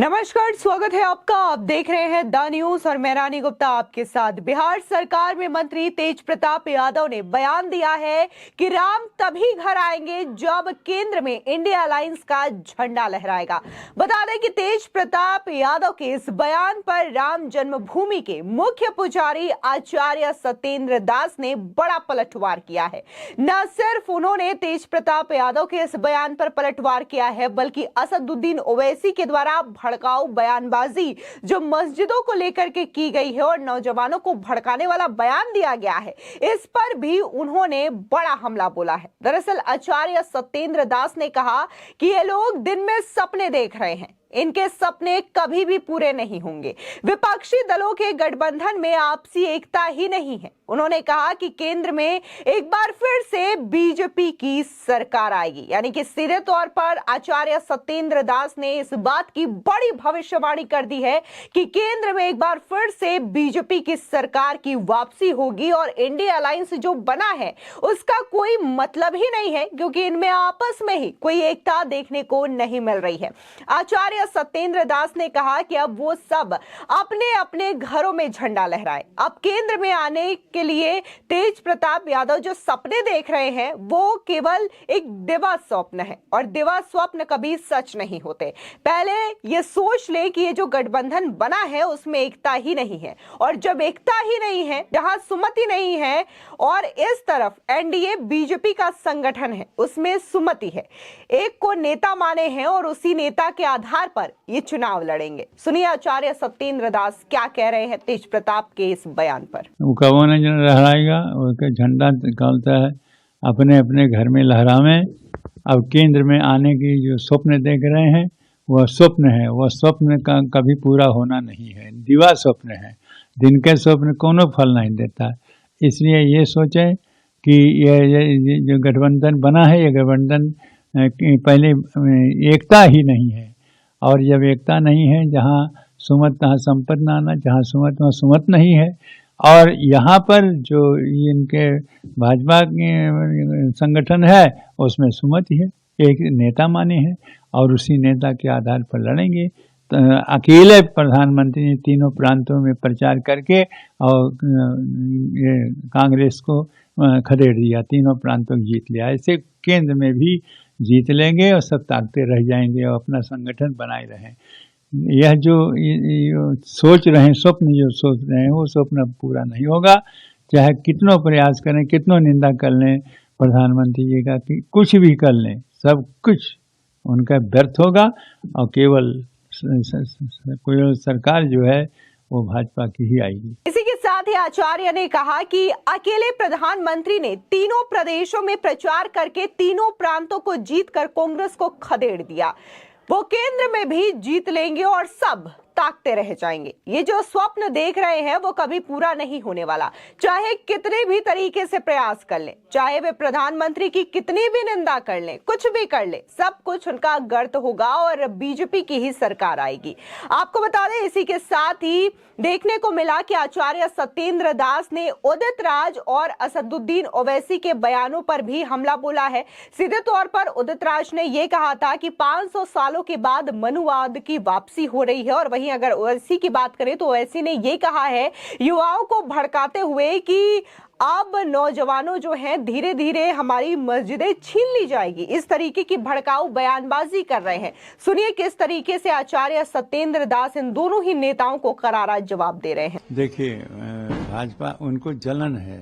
नमस्कार, स्वागत है आपका। आप देख रहे हैं द न्यूज और मैं रानी गुप्ता आपके साथ। बिहार सरकार में मंत्री तेज प्रताप यादव ने बयान दिया है कि राम तभी घर आएंगे जब केंद्र में इंडिया अलायंस का झंडा लहराएगा। बता दें कि तेज प्रताप यादव के इस बयान पर राम जन्मभूमि के मुख्य पुजारी आचार्य सत्येंद्र दास ने बड़ा पलटवार किया है। न सिर्फ उन्होंने तेज प्रताप यादव के इस बयान पर पलटवार किया है, बल्कि असदुद्दीन ओवैसी के द्वारा भड़काऊ बयानबाजी जो मस्जिदों को लेकर के की गई है और नौजवानों को भड़काने वाला बयान दिया गया है, इस पर भी उन्होंने बड़ा हमला बोला है। दरअसल आचार्य सत्येंद्र दास ने कहा कि ये लोग दिन में सपने देख रहे हैं, इनके सपने कभी भी पूरे नहीं होंगे। विपक्षी दलों के गठबंधन में आपसी एकता ही नहीं है। उन्होंने कहा कि केंद्र में एक बार फिर से बीजेपी की सरकार आएगी। यानी कि सीधे तौर पर आचार्य सत्येंद्र दास ने इस बात की बड़ी भविष्यवाणी कर दी है कि केंद्र में एक बार फिर से बीजेपी की सरकार की वापसी होगी और इंडिया अलायंस जो बना है उसका कोई मतलब ही नहीं है, क्योंकि इनमें आपस में ही कोई एकता देखने को नहीं मिल रही है। आचार्य सत्येंद्र दास ने कहा कि अब वो सब अपने अपने घरों में झंडा लहराए। अब केंद्र में आने के लिए तेज प्रताप यादव जो सपने देख रहे हैं वो केवल एक दिवा स्वप्न है और दिवा स्वप्न कभी सच नहीं होते। पहले ये सोच ले कि ये जो गठबंधन बना है उसमें एकता ही नहीं है, और जब एकता ही नहीं है, जहां सुमति नहीं है और इस तरफ एनडीए बीजेपी का संगठन है उसमें सुमति है, एक को नेता माने हैं और उसी नेता के आधार पर ये चुनाव लड़ेंगे। सुनिए आचार्य सत्येंद्र दास क्या कह रहे हैं तेज प्रताप के इस बयान पर। वो कौन लहराएगा, उसका झंडा निकालता है, अपने अपने घर में लहरावे। अब केंद्र में आने की जो स्वप्न देख रहे हैं वह स्वप्न है, वह स्वप्न का कभी पूरा होना नहीं है, दिवा स्वप्न है। दिन के स्वप्न कोनो फल नहीं देता। इसलिए ये सोचें कि ये जो गठबंधन बना है, ये गठबंधन पहले एकता ही नहीं है, और जब एकता नहीं है, जहाँ सुमत तहाँ संपत न आना, जहाँ सुमत वहाँ सुमत नहीं है। और यहाँ पर जो इनके भाजपा के संगठन है उसमें सुमति है, एक नेता माने हैं और उसी नेता के आधार पर लड़ेंगे। तो अकेले प्रधानमंत्री ने तीनों प्रांतों में प्रचार करके और ये कांग्रेस को खदेड़ दिया, तीनों प्रांतों को जीत लिया। ऐसे केंद्र में भी जीत लेंगे और सब ताकते रह जाएंगे और अपना संगठन बनाए रहें। यह जो सोच रहे हैं, स्वप्न जो सोच रहे हैं, वो स्वप्न पूरा नहीं होगा। चाहे कितनों प्रयास करें, कितनों निंदा कर लें प्रधानमंत्री जी का, कि कुछ भी कर लें, सब कुछ उनका व्यर्थ होगा और केवल कोई सरकार जो है वो भाजपा की ही आएगी। इसी के साथ ही आचार्य ने कहा कि अकेले प्रधानमंत्री ने तीनों प्रदेशों में प्रचार करके तीनों प्रांतों को जीतकर कांग्रेस को खदेड़ दिया। वो केंद्र में भी जीत लेंगे और सब ताकते रह जाएंगे। ये जो स्वप्न देख रहे हैं वो कभी पूरा नहीं होने वाला, चाहे कितने भी तरीके से प्रयास कर लें, चाहे वे प्रधानमंत्री की कितनी भी निंदा कर लें, कुछ भी कर लें, सब कुछ उनका गर्त होगा और बीजेपी की ही सरकार आएगी। आपको बता दें, इसी के साथ ही देखने को मिला कि आचार्य सत्येंद्र दास ने उदित राज और असदुद्दीन ओवैसी के बयानों पर भी हमला बोला है। सीधे तौर पर उदित राज ने यह कहा था कि 500 सालों के बाद मनुवाद की वापसी हो रही है, और वहीं अगर ओवैसी की बात करें तो ओवैसी ने यह कहा है युवाओं को भड़काते हुए कि अब नौजवानों जो हैं धीरे धीरे हमारी मस्जिदें छीन ली जाएगी। इस तरीके की भड़काऊ बयानबाजी कर रहे हैं। सुनिए किस तरीके से आचार्य सत्येंद्र दास इन दोनों ही नेताओं को करारा जवाब दे रहे हैं। देखिए, भाजपा उनको जलन है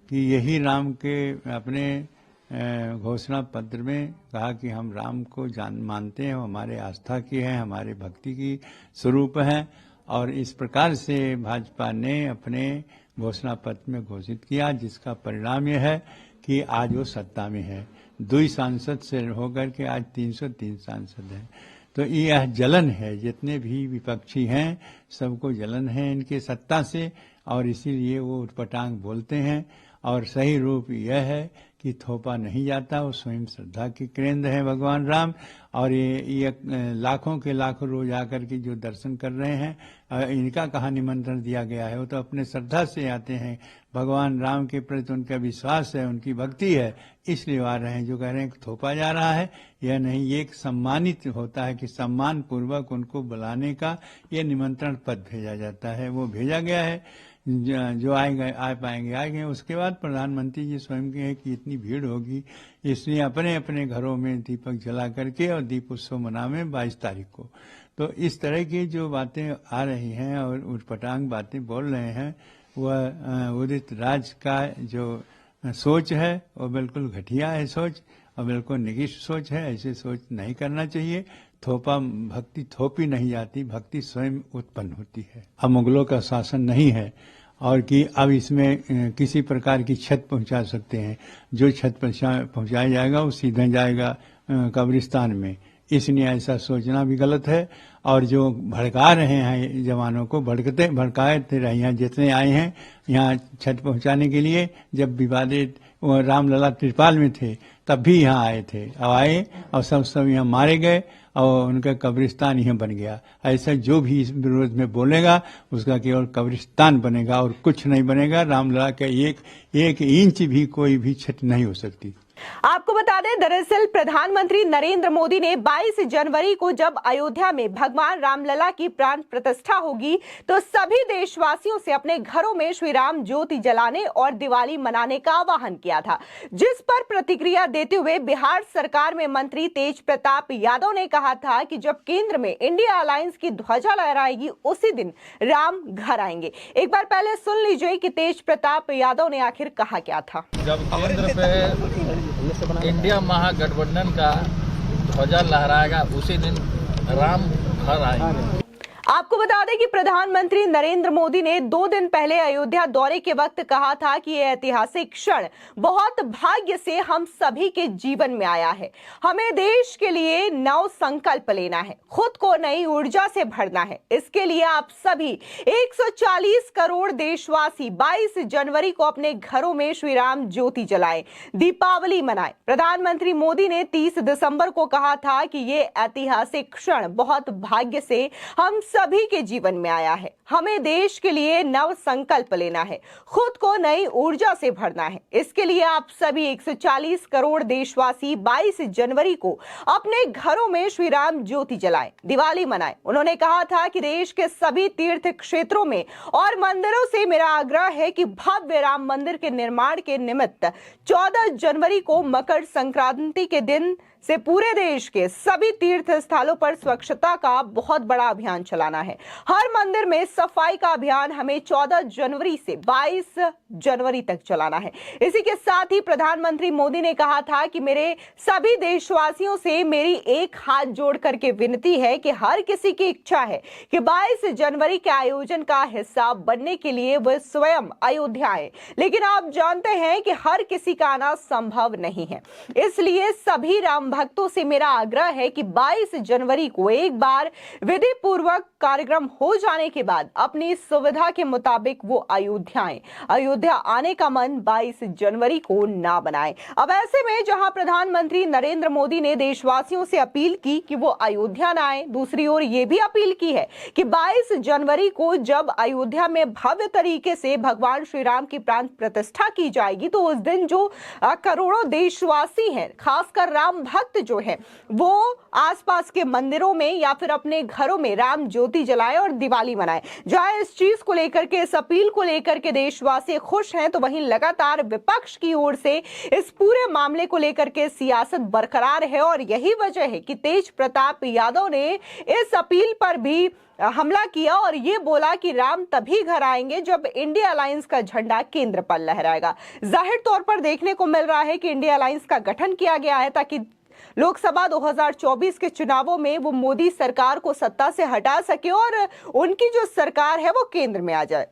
कि यही राम के अपने घोषणा पत्र में कहा कि हम राम को मानते हैं, हमारे आस्था की है, हमारे भक्ति की स्वरूप है, और इस प्रकार से भाजपा ने अपने घोषणा पत्र में घोषित किया, जिसका परिणाम यह है कि आज वो सत्ता में है। 2 सांसद से होकर के आज 303 सांसद हैं। तो यह जलन है, जितने भी विपक्षी हैं सबको जलन है इनके सत्ता से, और इसीलिए वो उटपटांग बोलते हैं। और सही रूप यह है कि थोपा नहीं जाता, वो स्वयं श्रद्धा के केंद्र है भगवान राम। और ये लाखों के लाखों रोज आकर के जो दर्शन कर रहे हैं, इनका कहाँ निमंत्रण दिया गया है? वो तो अपने श्रद्धा से आते हैं, भगवान राम के प्रति उनका विश्वास है, उनकी भक्ति है, इसलिए आ रहे हैं। जो कह रहे हैं कि थोपा जा रहा है, यह नहीं, ये एक सम्मानित होता है कि सम्मान पूर्वक उनको बुलाने का ये निमंत्रण पत्र भेजा जाता है, वो भेजा गया है। जो आएंगे आ पाएंगे आएंगे। उसके बाद प्रधानमंत्री जी स्वयं कहे कि इतनी भीड़ होगी, इसलिए अपने अपने घरों में दीपक जला करके और दीप उत्सव मनावें 22 तारीख को। तो इस तरह की जो बातें आ रही हैं और उटपटांग बातें बोल रहे हैं, वह उदित राज का जो सोच है वो बिल्कुल घटिया है सोच, और बिल्कुल निगिष्ट सोच है। ऐसे सोच नहीं करना चाहिए। थोपा भक्ति थोपी नहीं जाती, भक्ति स्वयं उत्पन्न होती है। अब मुगलों का शासन नहीं है और कि अब इसमें किसी प्रकार की क्षत पहुंचा सकते हैं। जो क्षत पहुंचाया जाएगा वो सीधा जाएगा कब्रिस्तान में, इसलिए ऐसा सोचना भी गलत है। और जो भड़का रहे हैं जवानों को, भड़काते रहे, यहाँ जितने आए हैं यहाँ छठ पहुंचाने के लिए, जब विवादित रामलला त्रिपाल में थे तब भी यहाँ आए थे, अब आए और सब यहाँ मारे गए और उनका कब्रिस्तान यहाँ बन गया। ऐसा जो भी इस विरोध में बोलेगा उसका केवल कब्रिस्तान बनेगा और कुछ नहीं बनेगा। रामलला का एक इंच भी कोई भी क्षति नहीं हो सकती। आपको बता दें, दरअसल प्रधानमंत्री नरेंद्र मोदी ने 22 जनवरी को जब अयोध्या में भगवान रामलला की प्राण प्रतिष्ठा होगी तो सभी देशवासियों से अपने घरों में श्री राम ज्योति जलाने और दिवाली मनाने का आह्वान किया था, जिस पर प्रतिक्रिया देते हुए बिहार सरकार में मंत्री तेज प्रताप यादव ने कहा था कि जब केंद्र में इंडिया अलायंस की ध्वजा लहराएगी उसी दिन राम घर आएंगे। एक बार पहले सुन लीजिए कि तेज प्रताप यादव ने आखिर कहा क्या था। जब केंद्र पे इंडिया महागठबंधन का ध्वजा लहराएगा उसी दिन राम घर आएंगे। आपको बता दें कि प्रधानमंत्री नरेंद्र मोदी ने 2 दिन पहले अयोध्या दौरे के वक्त कहा था कि यह ऐतिहासिक क्षण बहुत भाग्य से हम सभी के जीवन में आया है। हमें देश के लिए नव संकल्प लेना है, खुद को नई ऊर्जा से भरना है। इसके लिए आप सभी 140 करोड़ देशवासी 22 जनवरी को अपने घरों में श्री राम ज्योति जलाएं, दीपावली मनाएं। प्रधानमंत्री मोदी ने 30 दिसंबर को कहा था कि ये ऐतिहासिक क्षण बहुत भाग्य से हम सभी के जीवन में आया है। हमें देश के लिए नव संकल्प लेना है, खुद को नई ऊर्जा से भरना है। इसके लिए आप सभी 140 करोड़ देशवासी 22 जनवरी को अपने घरों में श्री राम ज्योति जलाएं, दिवाली मनाएं। उन्होंने कहा था कि देश के सभी तीर्थ क्षेत्रों में और मंदिरों से मेरा आग्रह है कि भव्य राम मंदिर के निर्माण के निमित्त 14 जनवरी को मकर संक्रांति के दिन से पूरे देश के सभी तीर्थ स्थलों पर स्वच्छता का बहुत बड़ा अभियान चलाना है। हर मंदिर में सफाई का अभियान हमें 14 जनवरी से 22 जनवरी तक चलाना है। इसी के साथ ही प्रधानमंत्री मोदी ने कहा था कि मेरे सभी देशवासियों से मेरी एक हाथ जोड़ करके विनती है कि हर किसी की इच्छा है कि 22 जनवरी के आयोजन का हिस्सा बनने के लिए वह स्वयं अयोध्या आए, लेकिन आप जानते हैं कि हर किसी का आना संभव नहीं है। इसलिए सभी राम भक्तों से मेरा आग्रह है कि 22 जनवरी को एक बार विधि पूर्वक कार्यक्रम हो जाने के बाद अपनी सुविधा के मुताबिक वो अयोध्या आए। अयोध्या आने का मन 22 जनवरी को ना बनाए। अब ऐसे में जहां प्रधानमंत्री नरेंद्र मोदी ने देशवासियों से अपील की कि वो अयोध्या ना आए, दूसरी ओर ये भी अपील की है कि 22 जनवरी को जब अयोध्या में भव्य तरीके से भगवान श्री राम की प्राण प्रतिष्ठा की जाएगी तो उस दिन जो करोड़ों देशवासी हैं, खासकर राम भक्त जो है, वो आसपास के मंदिरों में या फिर अपने घरों में राम ज्योति जलाएं और दिवाली मनाएं। जहां इस चीज को लेकर के, इस अपील को लेकर के देशवासी खुश हैं, तो वहीं लगातार विपक्ष की ओर से इस पूरे मामले को लेकर के सियासत बरकरार है। और यही वजह है कि तेज प्रताप यादव ने इस अपील पर भी हमला किया और ये बोला कि राम तभी घर आएंगे जब इंडिया अलायंस का झंडा केंद्र पर लहराएगा। जाहिर तौर पर देखने को मिल रहा है कि इंडिया अलायंस का गठन किया गया है ताकि लोकसभा 2024 के चुनावों में वो मोदी सरकार को सत्ता से हटा सके और उनकी जो सरकार है वो केंद्र में आ जाए।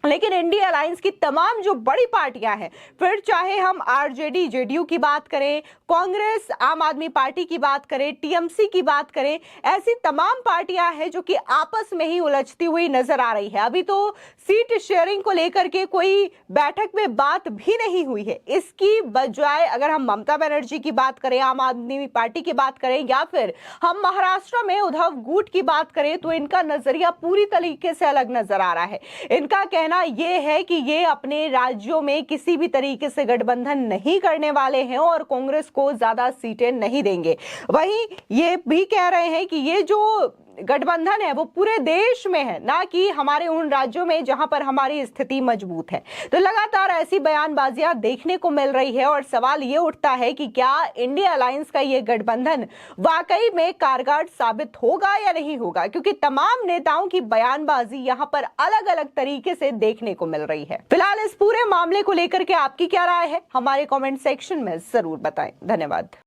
लेकिन इंडिया अलायंस की तमाम जो बड़ी पार्टियां हैं, फिर चाहे हम आरजेडी जेडीयू की बात करें, कांग्रेस आम आदमी पार्टी की बात करें, टीएमसी की बात करें, ऐसी तमाम पार्टियां हैं जो कि आपस में ही उलझती हुई नजर आ रही है। अभी तो सीट शेयरिंग को लेकर के कोई बैठक में बात भी नहीं हुई है। इसकी बजाय अगर हम ममता बनर्जी की बात करें, आम आदमी पार्टी की बात करें, या फिर हम महाराष्ट्र में उद्धव गुट की बात करें, तो इनका नजरिया पूरी तरीके से अलग नजर आ रहा है। इनका कहना ये है कि ये अपने राज्यों में किसी भी तरीके से गठबंधन नहीं करने वाले हैं और कांग्रेस को ज्यादा सीटें नहीं देंगे। वहीं ये भी कह रहे हैं कि ये जो गठबंधन है वो पूरे देश में है, ना कि हमारे उन राज्यों में जहां पर हमारी स्थिति मजबूत है। तो लगातार ऐसी बयानबाजियां देखने को मिल रही है और सवाल ये उठता है कि क्या इंडिया अलायंस का ये गठबंधन वाकई में कारगर साबित होगा या नहीं होगा, क्योंकि तमाम नेताओं की बयानबाजी यहां पर अलग अलग तरीके से देखने को मिल रही है। फिलहाल इस पूरे मामले को लेकर के आपकी क्या राय है, हमारे कॉमेंट सेक्शन में जरूर बताएं। धन्यवाद।